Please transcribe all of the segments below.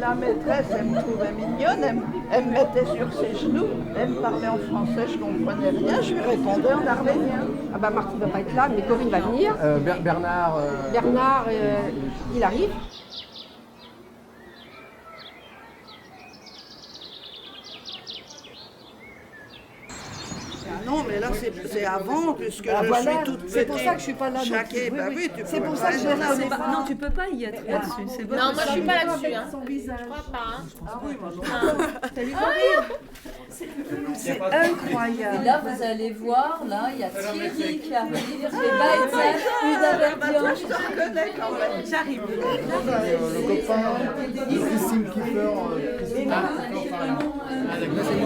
La maîtresse, elle me trouvait mignonne, elle me mettait sur ses genoux, elle me parlait en français, je ne comprenais rien, je lui répondais en arménien. Ah bah Marty ne va pas être là, mais Corinne va venir. Bernard. Bernard, il arrive. Ah non, mais là c'est avant, puisque Ah, je voilà, suis toute petite. c'est pour ça que je suis pas là. Chaquée, Oui, bah oui. oui, tu C'est peux pour pas ça que je être viens là. au départ. Non, tu peux pas y être là-dessus. C'est pas Non, moi je suis pas là-dessus. Hein. Son visage. Je crois pas. Hein. Ah oui, moi, T'as lu c'est incroyable. Et là, vous allez voir, là, il y a Thierry qui arrive, j'ai Baïzat, Uda je te reconnais quand même. J'arrive. Le copain de Christine Kiefer. C'est moi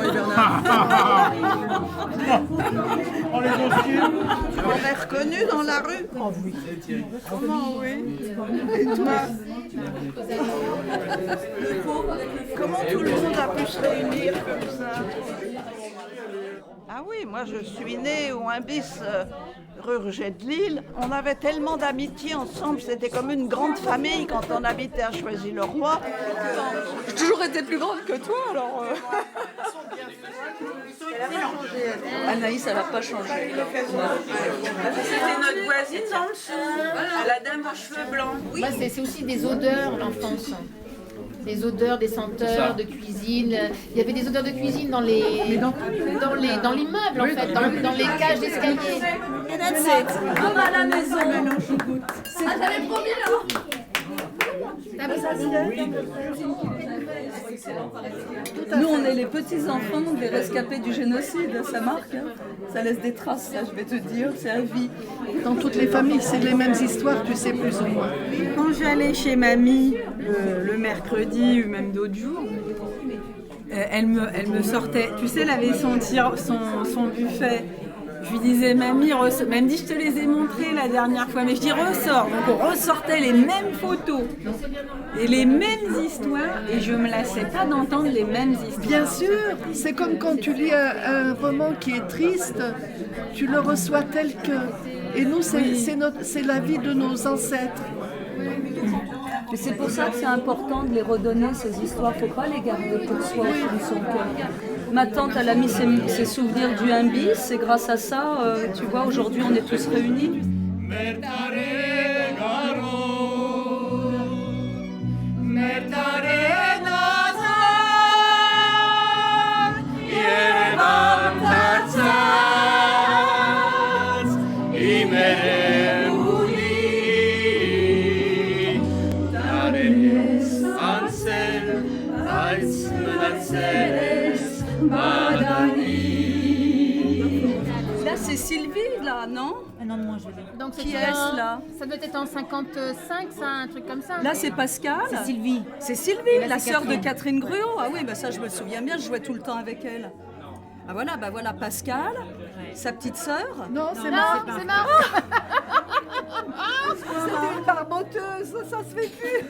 et Bernard. On les costumes. Tu m'aurais reconnu dans la rue? Oh oui. Comment oui? Et toi? Comment tout le monde a pu se réunir comme ça? Ah oui, moi je suis née au 1 bis rue Roger de Lille. On avait tellement d'amitié ensemble, c'était comme une grande famille quand on habitait à Choisy-le-Roi. J'ai toujours été plus grande que toi, alors. Anaïs, elle n'a pas changé. C'était notre voisine dans le dessous, la dame aux cheveux blancs. Moi, c'est aussi des odeurs, l'enfance. Des odeurs, des senteurs de cuisine. Il y avait des odeurs de cuisine dans l'immeuble, en fait, dans les cages d'escalier. Comme à la maison. Ah, j'avais promis, là. Nous, on est les petits-enfants des rescapés du génocide, ça marque. Hein. Ça laisse des traces, ça, je vais te dire, c'est à vie. Dans toutes les familles, c'est les mêmes histoires, tu sais, plus ou moins. Quand j'allais chez mamie le mercredi ou même d'autres jours, elle me sortait, tu sais, elle avait son buffet. Je lui disais, mamie, elle me dit, je te les ai montrés la dernière fois, mais je dis, ressors. Donc on ressortait les mêmes photos et les mêmes histoires, et je me lassais pas d'entendre les mêmes histoires. Bien sûr, c'est comme quand tu lis un roman qui est triste, tu le reçois tel que. Et nous, c'est la vie de nos ancêtres. Et c'est pour ça que c'est important de les redonner, ces histoires. Il ne faut pas les garder pour soi au fond de son cœur. Ma tante, elle a mis ses souvenirs du 1 bis, et grâce à ça, tu vois, aujourd'hui, on est tous réunis. Là, c'est Sylvie, là, non? Ah non, moi je l'ai. Donc Qui est-ce, là? Ça doit être en 55, ça, un truc comme ça. Là, c'est Pascal. C'est Sylvie. C'est Sylvie, la sœur de Catherine Gruau. Ah oui, bah ça, je me souviens bien, je jouais tout le temps avec elle. Ah voilà, bah voilà Pascal, sa petite sœur. Non, c'est marrant. C'est marrant. C'était une barboteuse, ça se fait plus.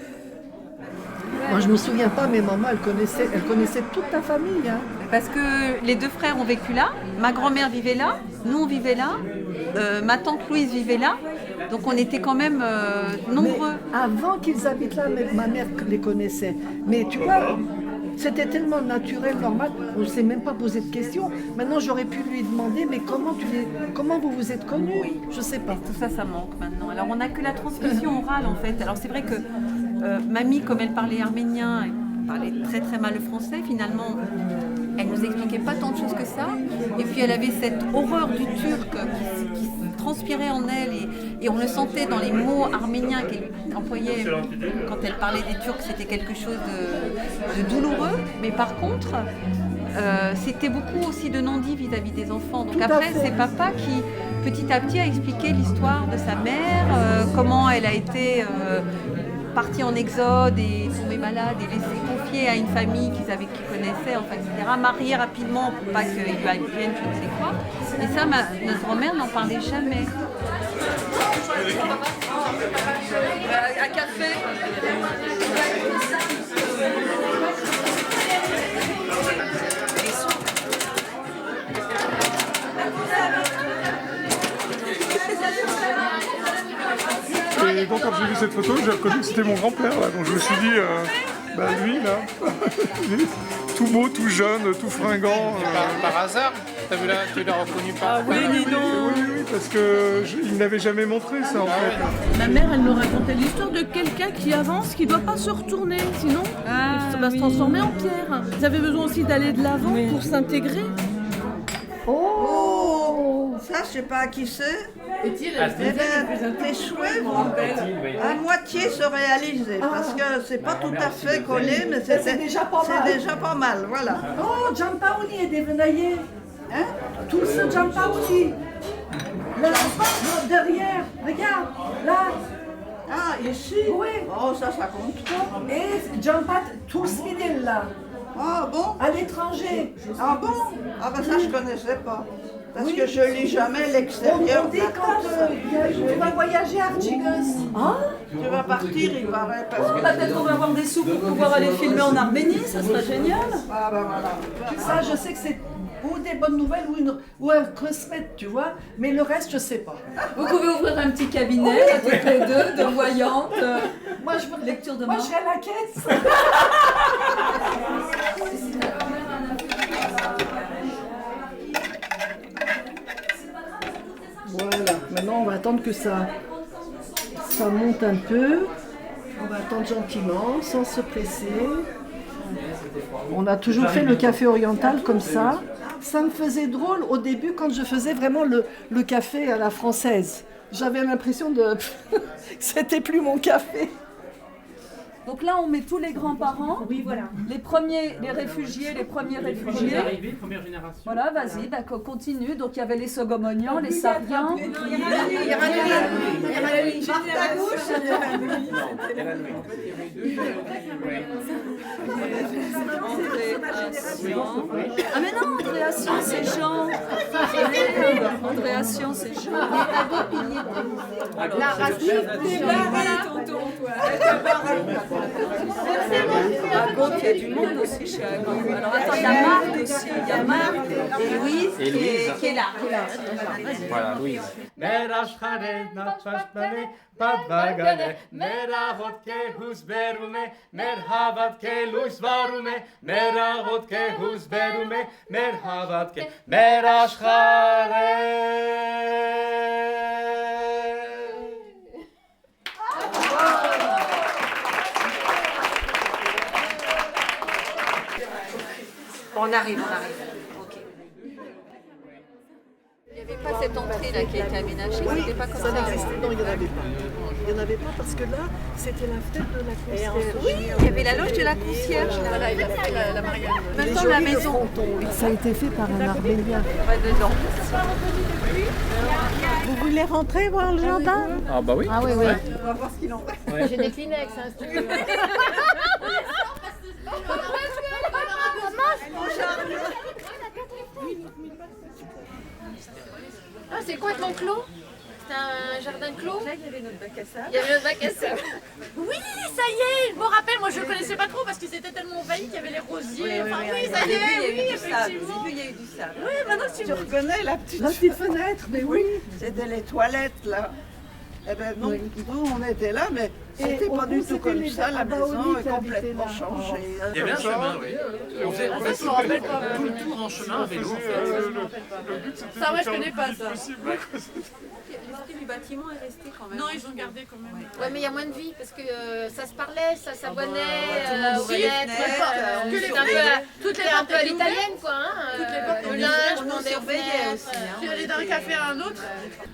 Moi, je me souviens pas, mais maman, elle connaissait toute ta famille. Hein. Parce que les deux frères ont vécu là, ma grand-mère vivait là, nous on vivait là, ma tante Louise vivait là, donc on était quand même nombreux. Mais avant qu'ils habitent là, ma mère les connaissait. Mais tu vois, c'était tellement naturel, normal, on ne s'est même pas posé de questions. Maintenant, j'aurais pu lui demander, mais comment vous vous êtes connus? Je sais pas. Tout ça, ça manque maintenant. Alors on n'a que la transmission orale en fait. Alors c'est vrai que mamie, comme elle parlait arménien, elle parlait très très mal le français, finalement elle nous expliquait pas tant de choses que ça. Et puis elle avait cette horreur du turc qui transpirait en elle et on le sentait dans les mots arméniens qu'elle employait quand elle parlait des Turcs, c'était quelque chose de douloureux. Mais par contre, c'était beaucoup aussi de non-dit vis-à-vis des enfants. Donc après, c'est papa qui, petit à petit, a expliqué l'histoire de sa mère, comment elle a été partie en exode et tombée malade et laissée confiée à une famille qu'ils connaissaient, enfin, etc. Mariée rapidement pour pas qu'il lui advienne je ne sais quoi. Et ça, notre grand-mère n'en parlait jamais. À café. Et donc quand j'ai vu cette photo, j'ai reconnu que c'était mon grand-père là, donc je me suis dit Bah lui là, il est tout beau, tout jeune, tout fringant. Par hasard, tu l'as reconnu par Oui, parce que il n'avait jamais montré ça en fait. Ma mère, elle me racontait l'histoire de quelqu'un qui avance, qui ne doit pas se retourner, sinon ça va se transformer en pierre. Ils avaient besoin aussi d'aller de l'avant pour s'intégrer. Oh, ça, je sais pas à qui c'est. Eh bien, tes souhaits vont à moitié se réaliser, parce que c'est pas tout à fait collé, mais c'est déjà pas mal, voilà. Oh, Giampaoli est dévenaillé. Hein? Tout ce Giampaoli. Là, non, derrière, regarde, là. Ah, ici? Oui. Oh, ça compte pas. Et Giampat, tout ce fidèle là. Ah bon? À l'étranger. Ah bon? Ah ben ça, je connaissais pas. Parce que je lis jamais l'extérieur. On dit quand tu vas voyager à Archigos. Ah? Tu vas partir, il paraît. Parce que... Peut-être qu'on va avoir des sous pour pouvoir aller filmer en Arménie, ça serait génial. Ah ben voilà. Ça, je sais que c'est ou des bonnes nouvelles ou un creusmet, tu vois, mais le reste, je sais pas. Vous pouvez ouvrir un petit cabinet, là, toutes les deux, de voyantes. Moi, je veux lecture de moi, main. je serai à la caisse. Voilà, maintenant on va attendre que ça monte un peu. On va attendre gentiment, sans se presser. On a toujours fait le café oriental comme ça. Ça me faisait drôle au début quand je faisais vraiment le café à la française. J'avais l'impression que c'était plus mon café. Donc là, on met tous les grands-parents. Oui, voilà. Les premiers réfugiés. Première génération. Voilà, vas-y, continue. Donc il y avait les Sogomonians, les Sariens. Ah mais non, Andréation, c'est Jean. Andréation, c'est Jean. La racine, tonton, toi. À Gaulle, il y a du monde aussi chez Agaulle. Alors attends, il y a Marc aussi. Il y a Marc et Louise qui est là. Voilà, Louise. On arrive. Ok. Il n'y avait pas cette entrée là qui a été aménagée, c'était pas comme ça. Ça n'existait, non, il n'y en avait pas. Il n'y en avait pas parce que là, c'était la fête de la concierge. Oui, il y avait la loge de la concierge. Voilà, il a fait la mariage. Maintenant la maison. Ça a été fait par un Arménien. Dedans. Vous voulez rentrer voir le gendarme? Ah bah oui. Ah oui. On va voir ce qu'il en fait. J'ai des Kleenex, hein, si tu veux. Ah, c'est complètement clos? C'est un jardin clos? Là, il y avait notre bac à sable. Il y avait notre bac à sable. Oui, ça y est, je me rappelle, moi je ne connaissais pas trop parce que c'était tellement envahi qu'il y avait les rosiers. Oui, ça y est, oui, effectivement. Il y a eu du sable. Oui, maintenant que tu Tu reconnais la petite fenêtre, mais oui. C'était les toilettes, là. Eh ben non, nous on était là, mais c'était pas du tout comme ça, la maison est complètement changée. Il y avait un chemin, oui. On faisait je me rappelle pas. tout le tour en chemin à vélo, en fait. Ça, moi je connais pas ça. L'esprit du bâtiment est resté quand même. Non, ils ont gardé quand même. Ouais, mais il y a moins de vie parce que ça se parlait, ça s'abonnait aux les fenêtres. Toutes les un peu à l'italienne, quoi. Toutes les portes, Au linge, on nous surveillait aussi. Tu allais d'un café à un autre.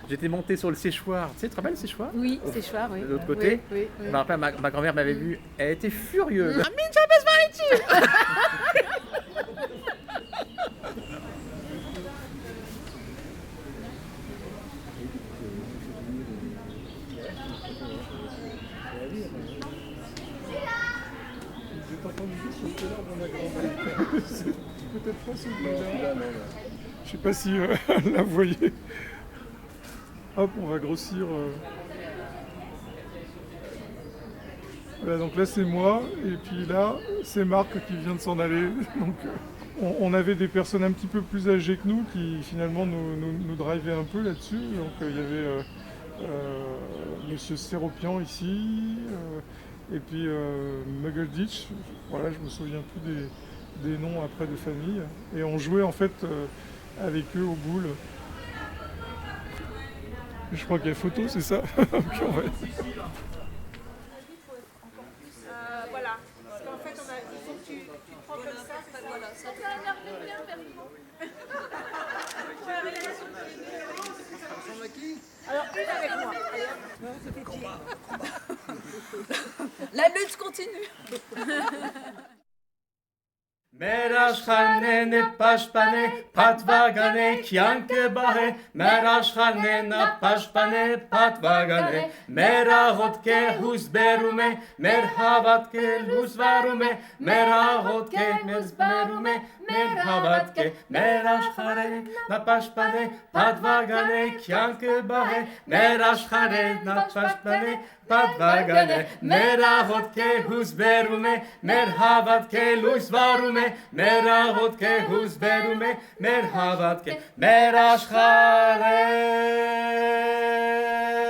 J'étais monté sur le séchoir. Tu sais, tu te rappelles le séchoir? Oui, séchoir, oui. De l'autre côté. Oui. Je me rappelle, ma grand-mère m'avait vu. Elle était furieuse. Peut-être pas celui-là. Je sais pas si la voyez. Hop, on va grossir. Voilà, donc là c'est moi, et puis là c'est Marc qui vient de s'en aller. Donc on avait des personnes un petit peu plus âgées que nous qui finalement nous drivaient un peu là-dessus. Donc il y avait Monsieur Séropian ici, Et puis Muggleditch, voilà, je me souviens plus des noms après de famille. Et on jouait en fait avec eux aux boules. Je crois qu'il y a photo, c'est ça. Okay, ouais. Voilà. Parce qu'en fait, il faut que tu prends comme ça. Voilà, ça a l'air de bien, Alors, une avec moi. La lutte continue. Merashkharnene pashpane patvagane kyanke bahe Merashkharnena pashpane patvagane Merahotke husberume Merhavatke luzvarume Merahotke mezberume Merhavatke Merashkharnena pashpane patvagane kyanke bahe Merashkharnena pashpane patvagane Merahotke husberume Merhavatke luzvarume Merahotke husberume Merhavatke Merashkharnena